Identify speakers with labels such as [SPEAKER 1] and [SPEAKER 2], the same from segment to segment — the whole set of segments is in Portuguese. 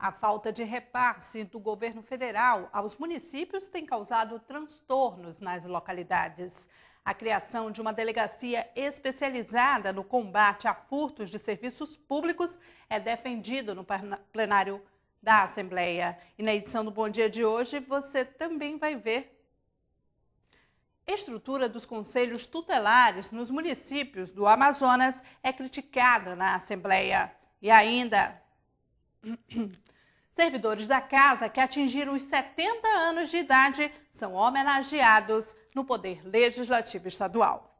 [SPEAKER 1] A falta de repasse do governo federal aos municípios tem causado transtornos nas localidades. A criação de uma delegacia especializada no combate a furtos de serviços públicos é defendido no plenário da Assembleia. E na edição do Bom Dia de hoje, você também vai ver a estrutura dos conselhos tutelares nos municípios do Amazonas é criticada na Assembleia. E ainda, servidores da casa que atingiram os 70 anos de idade são homenageados no Poder Legislativo Estadual.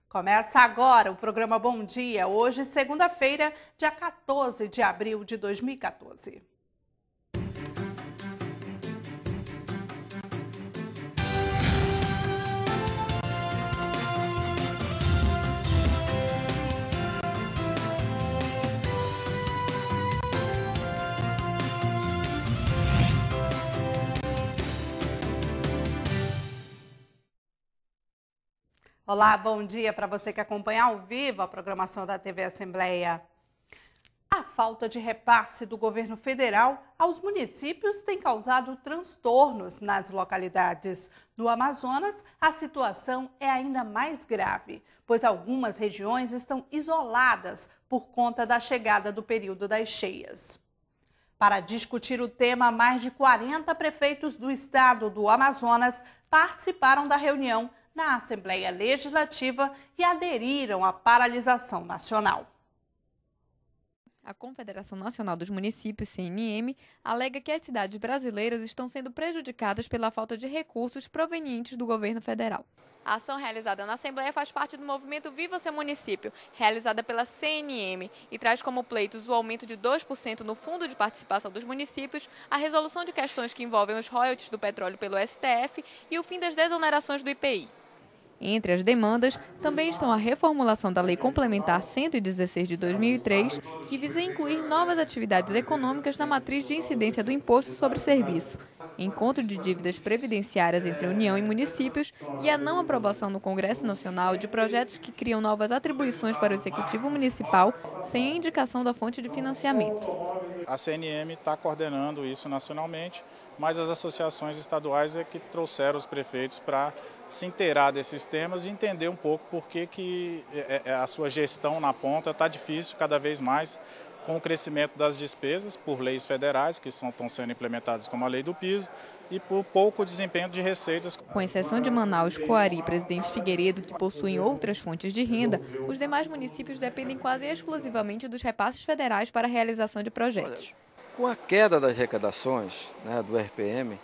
[SPEAKER 1] Começa agora o programa Bom Dia, hoje, segunda-feira, dia 14 de abril de 2014. Olá, bom dia para você que acompanha ao vivo a programação da TV Assembleia. A falta de repasse do governo federal aos municípios tem causado transtornos nas localidades. No Amazonas, a situação é ainda mais grave, pois algumas regiões estão isoladas por conta da chegada do período das cheias. Para discutir o tema, mais de 40 prefeitos do estado do Amazonas participaram da reunião na Assembleia Legislativa e aderiram à paralisação nacional.
[SPEAKER 2] A Confederação Nacional dos Municípios, CNM, alega que as cidades brasileiras estão sendo prejudicadas pela falta de recursos provenientes do governo federal. A ação realizada na Assembleia faz parte do movimento Viva Seu Município, realizada pela CNM, e traz como pleitos o aumento de 2% no Fundo de Participação dos Municípios, a resolução de questões que envolvem os royalties do petróleo pelo STF e o fim das desonerações do IPI. Entre as demandas, também estão a reformulação da Lei Complementar 116 de 2003, que visa incluir novas atividades econômicas na matriz de incidência do Imposto sobre Serviço, encontro de dívidas previdenciárias entre a União e municípios e a não aprovação no Congresso Nacional de projetos que criam novas atribuições para o Executivo Municipal sem a indicação da fonte de financiamento.
[SPEAKER 3] A CNM está coordenando isso nacionalmente, mas as associações estaduais é que trouxeram os prefeitos para se inteirar desses temas e entender um pouco por que a sua gestão na ponta está difícil cada vez mais com o crescimento das despesas por leis federais que estão sendo implementadas como a lei do piso e por pouco desempenho de receitas.
[SPEAKER 2] Com exceção de Manaus, Coari e Presidente Figueiredo, que possuem outras fontes de renda, os demais municípios dependem quase exclusivamente dos repasses federais para a realização de projetos.
[SPEAKER 4] Com a queda das arrecadações, do RPM,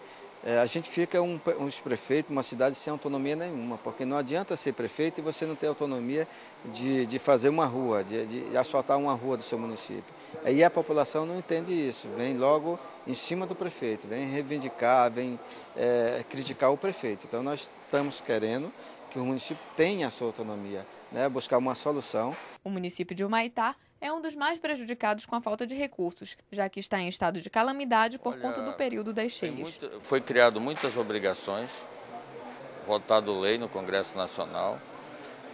[SPEAKER 4] a gente fica uns prefeitos, uma cidade sem autonomia nenhuma, porque não adianta ser prefeito e você não ter autonomia de fazer uma rua, de asfaltar uma rua do seu município. Aí a população não entende isso, vem logo em cima do prefeito, vem reivindicar, vem criticar o prefeito. Então nós estamos querendo que o município tenha a sua autonomia, buscar uma solução.
[SPEAKER 2] O município de Humaitá é um dos mais prejudicados com a falta de recursos, já que está em estado de calamidade por conta do período das cheias.
[SPEAKER 5] Foi criado muitas obrigações, votado lei no Congresso Nacional,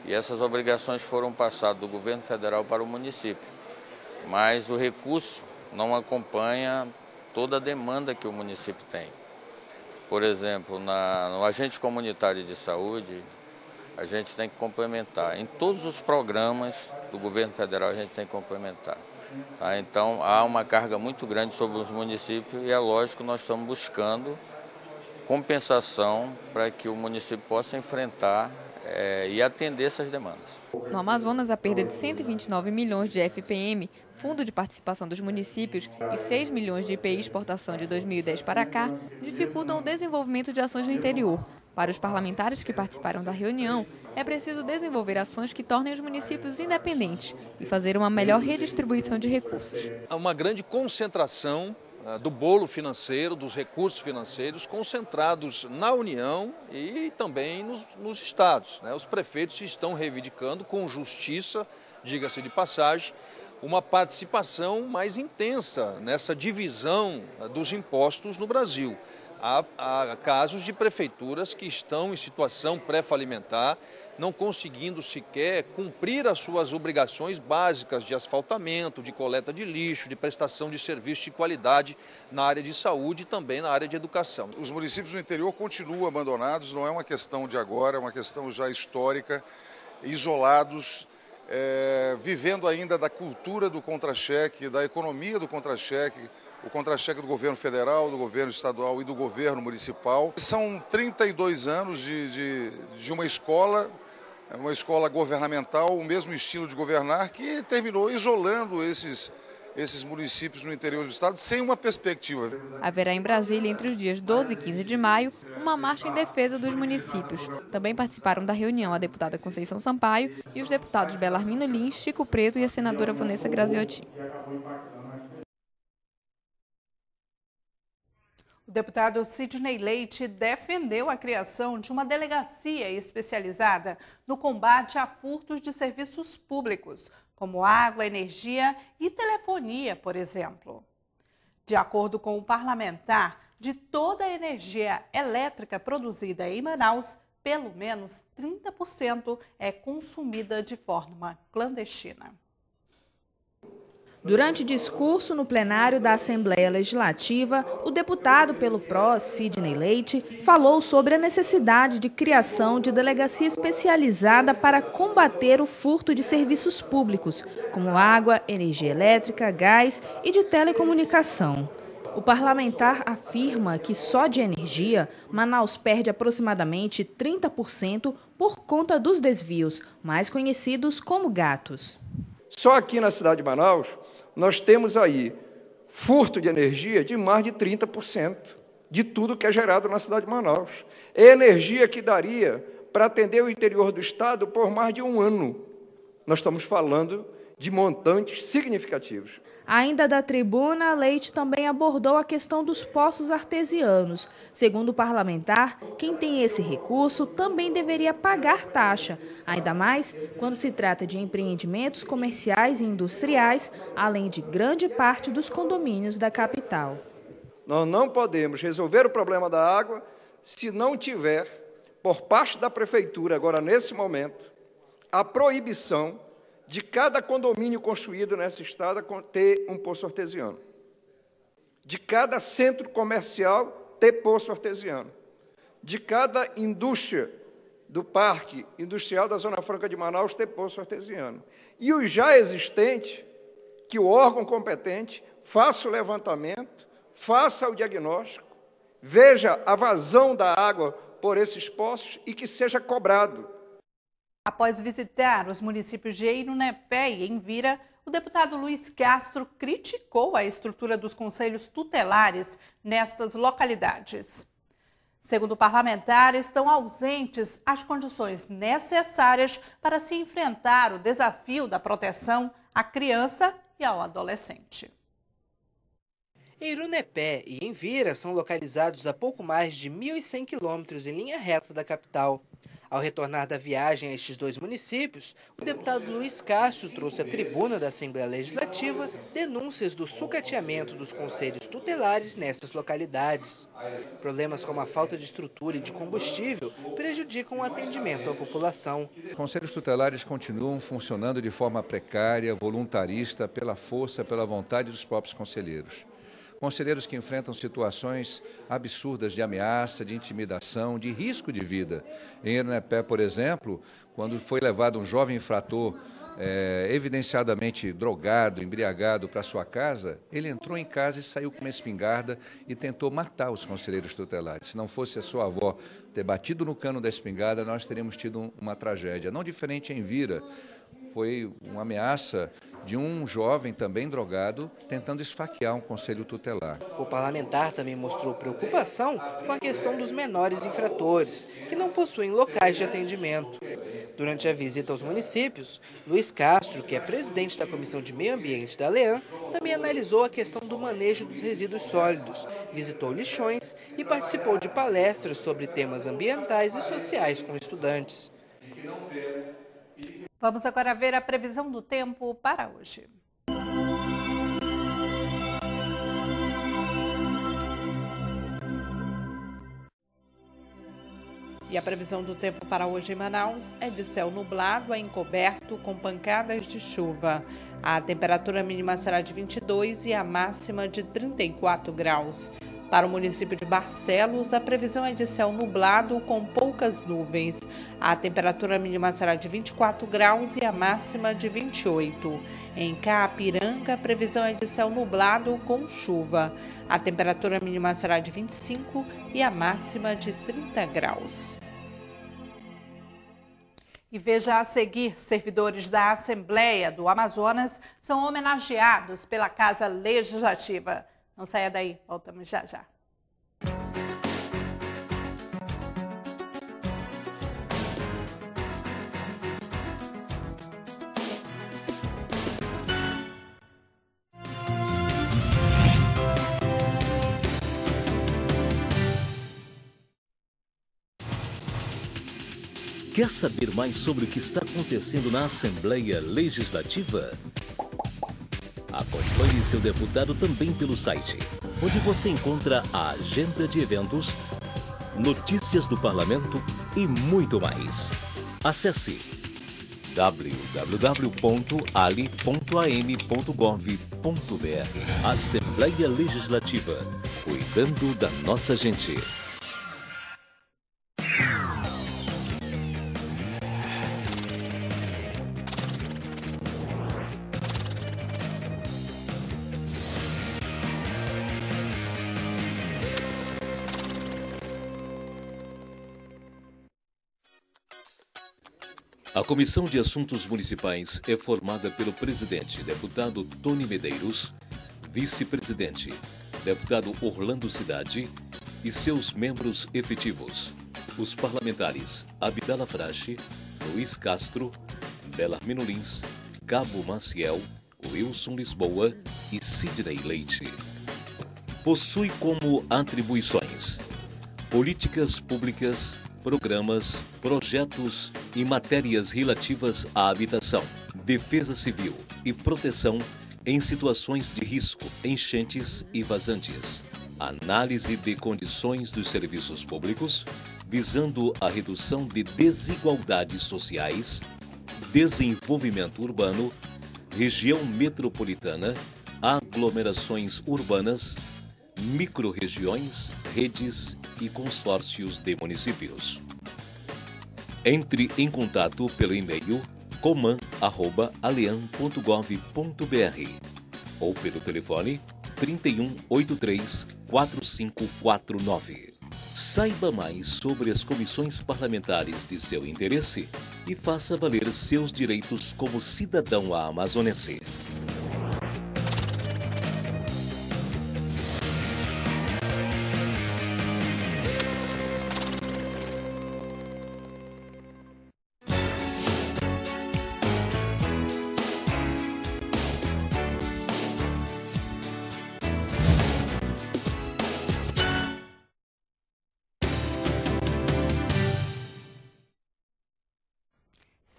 [SPEAKER 5] e essas obrigações foram passadas do governo federal para o município. Mas o recurso não acompanha toda a demanda que o município tem. Por exemplo, no agente comunitário de saúde, a gente tem que complementar. Em todos os programas do governo federal a gente tem que complementar. Tá? Então há uma carga muito grande sobre os municípios e é lógico que nós estamos buscando compensação para que o município possa enfrentar e atender essas demandas.
[SPEAKER 2] No Amazonas, a perda de 129 milhões de FPM, Fundo de Participação dos Municípios, e 6 milhões de IPI exportação de 2010 para cá, dificultam o desenvolvimento de ações no interior. Para os parlamentares que participaram da reunião, é preciso desenvolver ações que tornem os municípios independentes e fazer uma melhor redistribuição de recursos.
[SPEAKER 6] Há uma grande concentração do bolo financeiro, dos recursos financeiros concentrados na União e também nos estados. Os prefeitos estão reivindicando com justiça, diga-se de passagem, uma participação mais intensa nessa divisão dos impostos no Brasil. Há casos de prefeituras que estão em situação pré-falimentar, não conseguindo sequer cumprir as suas obrigações básicas de asfaltamento, de coleta de lixo, de prestação de serviços de qualidade na área de saúde e também na área de educação.
[SPEAKER 7] Os municípios do interior continuam abandonados, não é uma questão de agora, é uma questão já histórica, isolados, vivendo ainda da cultura do contra-cheque, da economia do contra-cheque, o contra-cheque do governo federal, do governo estadual e do governo municipal. São 32 anos de uma escola governamental, o mesmo estilo de governar, que terminou isolando esses municípios no interior do estado sem uma perspectiva.
[SPEAKER 2] Haverá em Brasília, entre os dias 12 e 15 de maio, uma marcha em defesa dos municípios. Também participaram da reunião a deputada Conceição Sampaio e os deputados Belarmino Lins, Chico Preto e a senadora Vanessa Graziotin.
[SPEAKER 1] O deputado Sidney Leite defendeu a criação de uma delegacia especializada no combate a furtos de serviços públicos, como água, energia e telefonia, por exemplo. De acordo com o parlamentar, de toda a energia elétrica produzida em Manaus, pelo menos 30% é consumida de forma clandestina.
[SPEAKER 8] Durante discurso no plenário da Assembleia Legislativa, o deputado pelo PROS, Sidney Leite, falou sobre a necessidade de criação de delegacia especializada para combater o furto de serviços públicos, como água, energia elétrica, gás e de telecomunicação. O parlamentar afirma que só de energia, Manaus perde aproximadamente 30% por conta dos desvios, mais conhecidos como gatos.
[SPEAKER 9] Só aqui na cidade de Manaus, nós temos aí furto de energia de mais de 30% de tudo que é gerado na cidade de Manaus. É energia que daria para atender o interior do estado por mais de um ano. Nós estamos falando de montantes significativos.
[SPEAKER 8] Ainda da tribuna, Leite também abordou a questão dos poços artesianos. Segundo o parlamentar, quem tem esse recurso também deveria pagar taxa, ainda mais quando se trata de empreendimentos comerciais e industriais, além de grande parte dos condomínios da capital.
[SPEAKER 9] Nós não podemos resolver o problema da água se não tiver, por parte da prefeitura, agora nesse momento, a proibição de cada condomínio construído nessa estrada ter um poço artesiano. De cada centro comercial ter poço artesiano. De cada indústria do Parque Industrial da Zona Franca de Manaus ter poço artesiano. E os já existentes, que o órgão competente faça o levantamento, faça o diagnóstico, veja a vazão da água por esses poços e que seja cobrado.
[SPEAKER 1] Após visitar os municípios de Irunepé e Envira, o deputado Luiz Castro criticou a estrutura dos conselhos tutelares nestas localidades. Segundo o parlamentar, estão ausentes as condições necessárias para se enfrentar o desafio da proteção à criança e ao adolescente.
[SPEAKER 10] Irunepé e Envira são localizados a pouco mais de 1.100 quilômetros em linha reta da capital. Ao retornar da viagem a estes dois municípios, o deputado Luiz Castro trouxe à tribuna da Assembleia Legislativa denúncias do sucateamento dos conselhos tutelares nessas localidades. Problemas como a falta de estrutura e de combustível prejudicam o atendimento à população.
[SPEAKER 11] Os conselhos tutelares continuam funcionando de forma precária, voluntarista, pela força, pela vontade dos próprios conselheiros. Conselheiros que enfrentam situações absurdas de ameaça, de intimidação, de risco de vida. Em Irunepé, por exemplo, quando foi levado um jovem infrator evidenciadamente drogado, embriagado para sua casa, ele entrou em casa e saiu com uma espingarda e tentou matar os conselheiros tutelares. Se não fosse a sua avó ter batido no cano da espingarda, nós teríamos tido uma tragédia. Não diferente em Envira, foi uma ameaça de um jovem também drogado tentando esfaquear um conselho tutelar.
[SPEAKER 10] O parlamentar também mostrou preocupação com a questão dos menores infratores, que não possuem locais de atendimento. Durante a visita aos municípios, Luiz Castro, que é presidente da Comissão de Meio Ambiente da ALEAN, também analisou a questão do manejo dos resíduos sólidos, visitou lixões e participou de palestras sobre temas ambientais e sociais com estudantes.
[SPEAKER 1] Vamos agora ver a previsão do tempo para hoje. E a previsão do tempo para hoje em Manaus é de céu nublado a encoberto com pancadas de chuva. A temperatura mínima será de 22 e a máxima de 34 graus. Para o município de Barcelos, a previsão é de céu nublado com poucas nuvens. A temperatura mínima será de 24 graus e a máxima de 28. Em Caapiranga, a previsão é de céu nublado com chuva. A temperatura mínima será de 25 e a máxima de 30 graus. E veja a seguir, servidores da Assembleia do Amazonas são homenageados pela Casa Legislativa. Não saia daí, voltamos já já.
[SPEAKER 12] Quer saber mais sobre o que está acontecendo na Assembleia Legislativa? Acompanhe seu deputado também pelo site, onde você encontra a agenda de eventos, notícias do parlamento e muito mais. Acesse www.ali.am.gov.br. Assembleia Legislativa, cuidando da nossa gente. A Comissão de Assuntos Municipais é formada pelo presidente, deputado Tony Medeiros, vice-presidente, deputado Orlando Cidade e seus membros efetivos, os parlamentares Abdala Frache, Luiz Castro, Belarmino Lins, Cabo Maciel, Wilson Lisboa e Sidney Leite. Possui como atribuições políticas públicas, programas, projetos e matérias relativas à habitação, defesa civil e proteção em situações de risco, enchentes e vazantes. Análise de condições dos serviços públicos, visando a redução de desigualdades sociais, desenvolvimento urbano, região metropolitana, aglomerações urbanas, microrregiões, redes e consórcios de municípios. Entre em contato pelo e-mail coman@aleam.gov.br ou pelo telefone 3183 4549. Saiba mais sobre as comissões parlamentares de seu interesse e faça valer seus direitos como cidadão amazonense.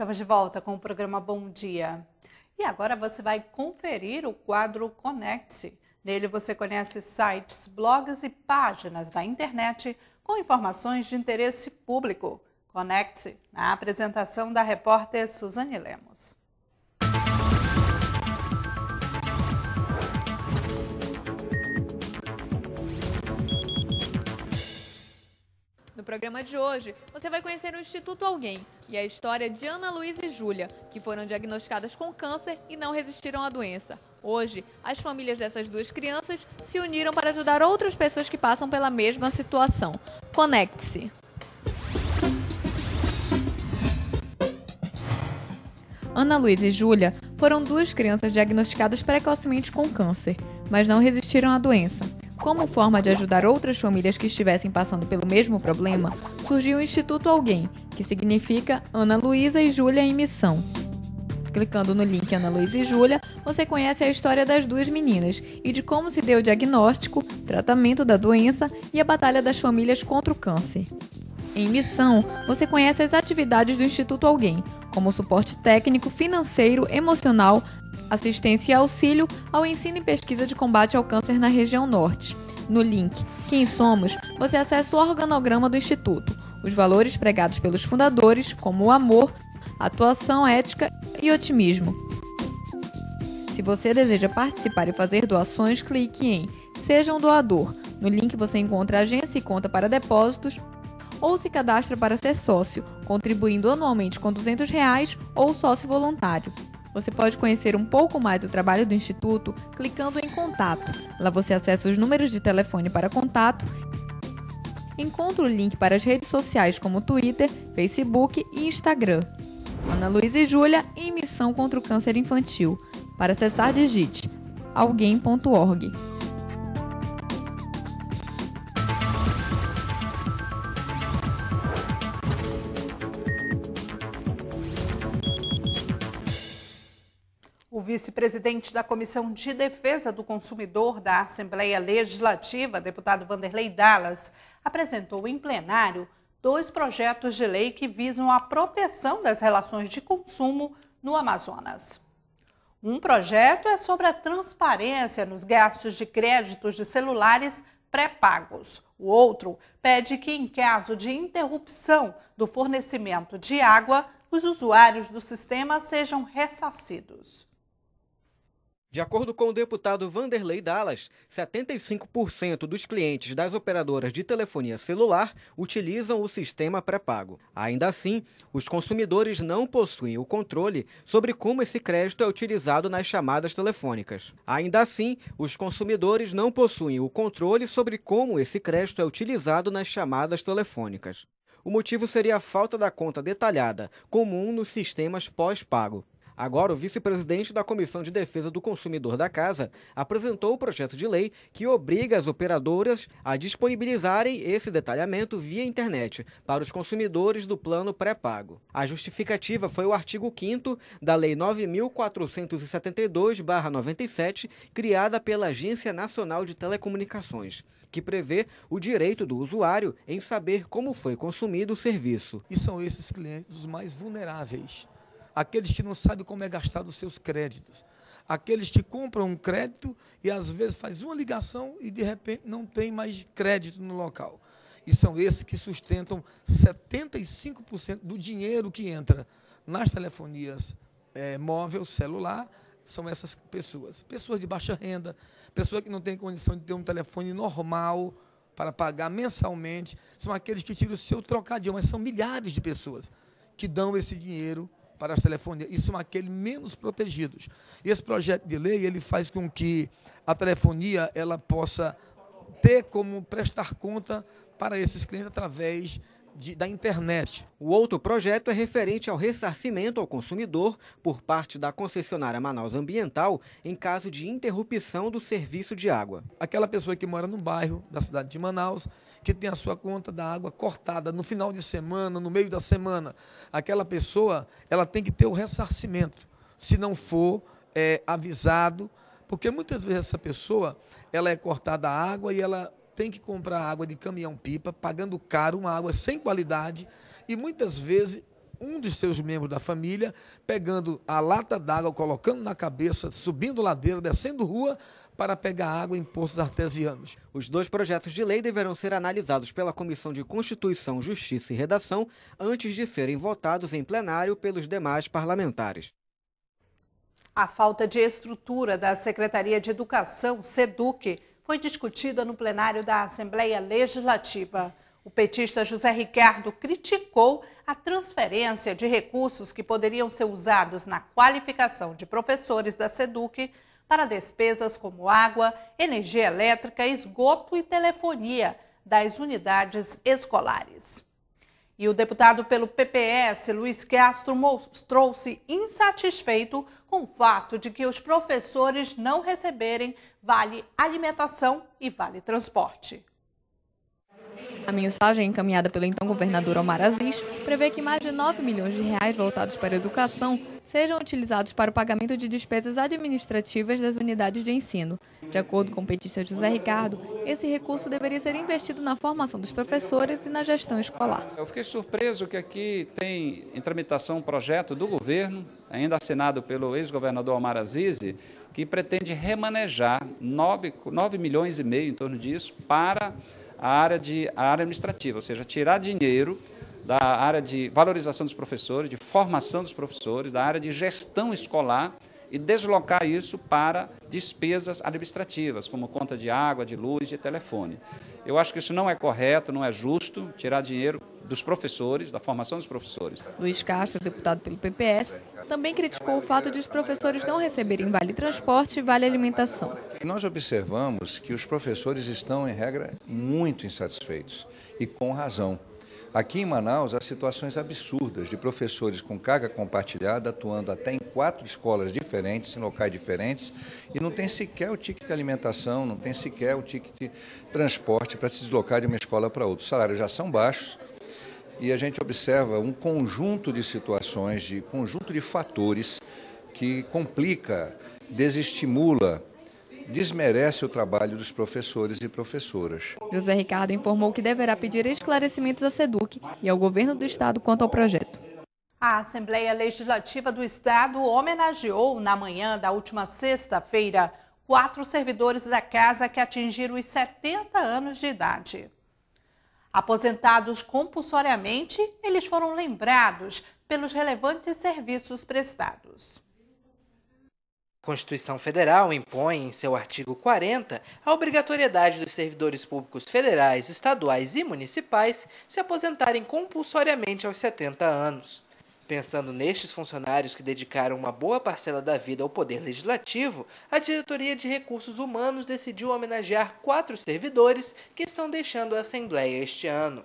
[SPEAKER 1] Estamos de volta com o programa Bom Dia. E agora você vai conferir o quadro Conecte-se. Nele você conhece sites, blogs e páginas da internet com informações de interesse público. Conecte-se, na apresentação da repórter Suzane Lemos.
[SPEAKER 2] No programa de hoje, você vai conhecer o Instituto Alguém e a história de Ana Luísa e Júlia, que foram diagnosticadas com câncer e não resistiram à doença. Hoje, as famílias dessas duas crianças se uniram para ajudar outras pessoas que passam pela mesma situação. Conecte-se! Ana Luísa e Júlia foram duas crianças diagnosticadas precocemente com câncer, mas não resistiram à doença. Como forma de ajudar outras famílias que estivessem passando pelo mesmo problema, surgiu o Instituto Alguém, que significa Ana Luísa e Júlia em Missão. Clicando no link Ana Luísa e Júlia, você conhece a história das duas meninas e de como se deu o diagnóstico, tratamento da doença e a batalha das famílias contra o câncer. Em Missão, você conhece as atividades do Instituto Alguém, como suporte técnico, financeiro, emocional, assistência e auxílio ao ensino e pesquisa de combate ao câncer na região norte. No link Quem Somos, você acessa o organograma do Instituto, os valores pregados pelos fundadores, como o amor, atuação ética e otimismo. Se você deseja participar e fazer doações, clique em Seja um Doador. No link você encontra agência e conta para depósitos, ou se cadastra para ser sócio, contribuindo anualmente com R$200 ou sócio voluntário. Você pode conhecer um pouco mais do trabalho do Instituto clicando em Contato. Lá você acessa os números de telefone para contato, encontra o link para as redes sociais como Twitter, Facebook e Instagram. Ana Luísa e Júlia em missão contra o câncer infantil. Para acessar, digite alguém.org.
[SPEAKER 1] O vice-presidente da Comissão de Defesa do Consumidor da Assembleia Legislativa, deputado Vanderlei Dallas, apresentou em plenário 2 projetos de lei que visam a proteção das relações de consumo no Amazonas. Um projeto é sobre a transparência nos gastos de créditos de celulares pré-pagos. O outro pede que, em caso de interrupção do fornecimento de água, os usuários do sistema sejam ressarcidos.
[SPEAKER 13] De acordo com o deputado Vanderlei Dallas, 75% dos clientes das operadoras de telefonia celular utilizam o sistema pré-pago. Ainda assim, os consumidores não possuem o controle sobre como esse crédito é utilizado nas chamadas telefônicas. Ainda assim, os consumidores não possuem o controle sobre como esse crédito é utilizado nas chamadas telefônicas. O motivo seria a falta da conta detalhada, comum nos sistemas pós-pago. Agora, o vice-presidente da Comissão de Defesa do Consumidor da Casa apresentou o projeto de lei que obriga as operadoras a disponibilizarem esse detalhamento via internet para os consumidores do plano pré-pago. A justificativa foi o artigo 5º da Lei 9.472/97, criada pela Agência Nacional de Telecomunicações, que prevê o direito do usuário em saber como foi consumido o serviço.
[SPEAKER 14] E são esses clientes os mais vulneráveis. Aqueles que não sabem como é gastado os seus créditos. Aqueles que compram um crédito e às vezes faz uma ligação e de repente não tem mais crédito no local. E são esses que sustentam 75% do dinheiro que entra nas telefonias móvel, celular, são essas pessoas. Pessoas de baixa renda, pessoas que não têm condição de ter um telefone normal para pagar mensalmente, são aqueles que tiram o seu trocadinho, mas são milhares de pessoas que dão esse dinheiro para as telefonias, e são aqueles menos protegidos. E esse projeto de lei, ele faz com que a telefonia ela possa ter como prestar conta para esses clientes através da internet.
[SPEAKER 13] O outro projeto é referente ao ressarcimento ao consumidor por parte da concessionária Manaus Ambiental em caso de interrupção do serviço de água.
[SPEAKER 14] Aquela pessoa que mora no bairro da cidade de Manaus, que tem a sua conta da água cortada no final de semana, no meio da semana, aquela pessoa ela tem que ter o ressarcimento, se não for avisado, porque muitas vezes essa pessoa ela é cortada a água e ela tem que comprar água de caminhão-pipa, pagando caro, uma água sem qualidade, e muitas vezes um dos seus membros da família pegando a lata d'água, colocando na cabeça, subindo ladeira, descendo rua, para pegar água em poços artesianos.
[SPEAKER 13] Os 2 projetos de lei deverão ser analisados pela Comissão de Constituição, Justiça e Redação antes de serem votados em plenário pelos demais parlamentares.
[SPEAKER 1] A falta de estrutura da Secretaria de Educação, SEDUC, foi discutida no plenário da Assembleia Legislativa. O petista José Ricardo criticou a transferência de recursos que poderiam ser usados na qualificação de professores da SEDUC para despesas como água, energia elétrica, esgoto e telefonia das unidades escolares. E o deputado pelo PPS, Luiz Castro, mostrou-se insatisfeito com o fato de que os professores não receberem vale alimentação e vale transporte.
[SPEAKER 2] A mensagem encaminhada pelo então governador Omar Aziz prevê que mais de 9 milhões de reais voltados para a educação sejam utilizados para o pagamento de despesas administrativas das unidades de ensino. De acordo com o petista José Ricardo, esse recurso deveria ser investido na formação dos professores e na gestão escolar.
[SPEAKER 15] Eu fiquei surpreso que aqui tem em tramitação um projeto do governo, ainda assinado pelo ex-governador Omar Aziz, que pretende remanejar 9 milhões e meio, em torno disso, para a área administrativa, ou seja, tirar dinheiro da área de valorização dos professores, de formação dos professores, da área de gestão escolar e deslocar isso para despesas administrativas, como conta de água, de luz e de telefone. Eu acho que isso não é correto, não é justo, tirar dinheiro dos professores, da formação dos professores.
[SPEAKER 2] Luiz Castro, deputado pelo PPS, também criticou o fato de os professores não receberem vale transporte e vale alimentação.
[SPEAKER 11] Nós observamos que os professores estão, em regra, muito insatisfeitos e com razão. Aqui em Manaus, há situações absurdas de professores com carga compartilhada atuando até em 4 escolas diferentes, em locais diferentes, e não tem sequer o ticket de alimentação, não tem sequer o ticket de transporte para se deslocar de uma escola para outra. Os salários já são baixos e a gente observa um conjunto de situações, conjunto de fatores que complica, desestimula, desmerece o trabalho dos professores e professoras.
[SPEAKER 2] José Ricardo informou que deverá pedir esclarecimentos à SEDUC e ao governo do estado quanto ao projeto.
[SPEAKER 1] A Assembleia Legislativa do Estado homenageou na manhã da última sexta-feira 4 servidores da casa que atingiram os 70 anos de idade. Aposentados compulsoriamente, eles foram lembrados pelos relevantes serviços prestados.
[SPEAKER 10] A Constituição Federal impõe, em seu artigo 40, a obrigatoriedade dos servidores públicos federais, estaduais e municipais se aposentarem compulsoriamente aos 70 anos. Pensando nestes funcionários que dedicaram uma boa parcela da vida ao Poder Legislativo, a Diretoria de Recursos Humanos decidiu homenagear 4 servidores que estão deixando a Assembleia este ano.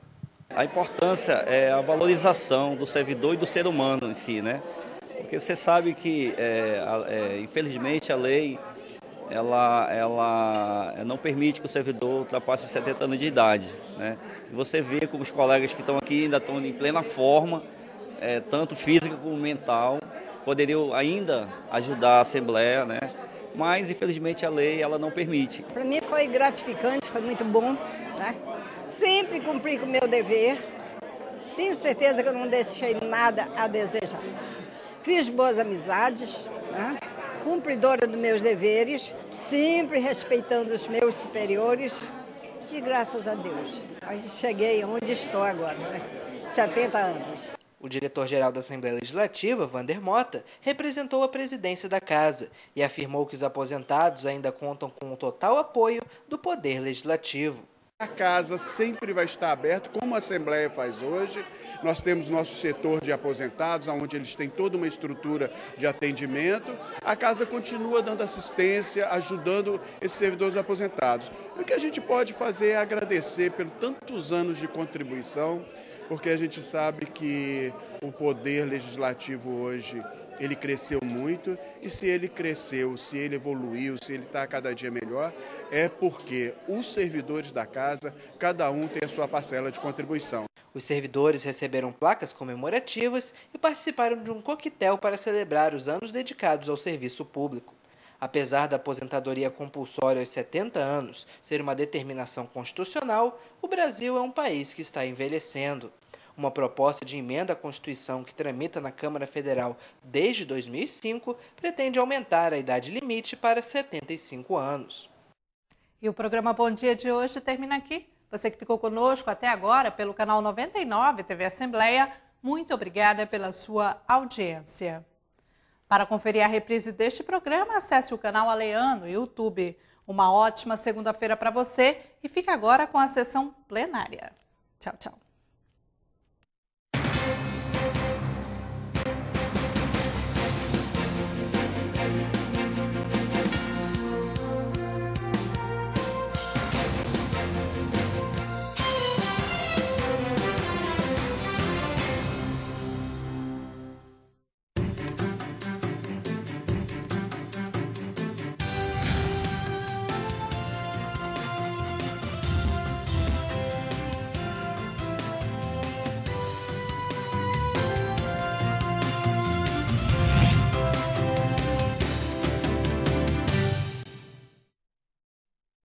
[SPEAKER 16] A importância é a valorização do servidor e do ser humano em si, né? Porque você sabe que, infelizmente, a lei ela não permite que o servidor ultrapasse os 70 anos de idade, né? E você vê como os colegas que estão aqui ainda estão em plena forma, tanto física como mental, poderiam ainda ajudar a Assembleia, né? Mas, infelizmente, a lei ela não permite.
[SPEAKER 17] Para mim foi gratificante, foi muito bom, né? Sempre cumpri com o meu dever, tenho certeza que eu não deixei nada a desejar. Fiz boas amizades, né? Cumpridora dos meus deveres, sempre respeitando os meus superiores e graças a Deus, cheguei onde estou agora, né? 70 anos.
[SPEAKER 10] O diretor-geral da Assembleia Legislativa, Vander Mota, representou a presidência da Casa e afirmou que os aposentados ainda contam com o total apoio do Poder Legislativo.
[SPEAKER 18] A Casa sempre vai estar aberta, como a Assembleia faz hoje. Nós temos nosso setor de aposentados, onde eles têm toda uma estrutura de atendimento. A Casa continua dando assistência, ajudando esses servidores aposentados. O que a gente pode fazer é agradecer pelos tantos anos de contribuição, porque a gente sabe que o Poder Legislativo hoje ele cresceu muito, e se ele cresceu, se ele evoluiu, se ele está cada dia melhor, é porque os servidores da casa, cada um tem a sua parcela de contribuição.
[SPEAKER 10] Os servidores receberam placas comemorativas e participaram de um coquetel para celebrar os anos dedicados ao serviço público. Apesar da aposentadoria compulsória aos 70 anos ser uma determinação constitucional, o Brasil é um país que está envelhecendo. Uma proposta de emenda à Constituição que tramita na Câmara Federal desde 2005 pretende aumentar a idade limite para 75 anos.
[SPEAKER 1] E o programa Bom Dia de hoje termina aqui. Você que ficou conosco até agora pelo canal 99 TV Assembleia, muito obrigada pela sua audiência. Para conferir a reprise deste programa, acesse o canal Alean no YouTube. Uma ótima segunda-feira para você e fique agora com a sessão plenária. Tchau, tchau.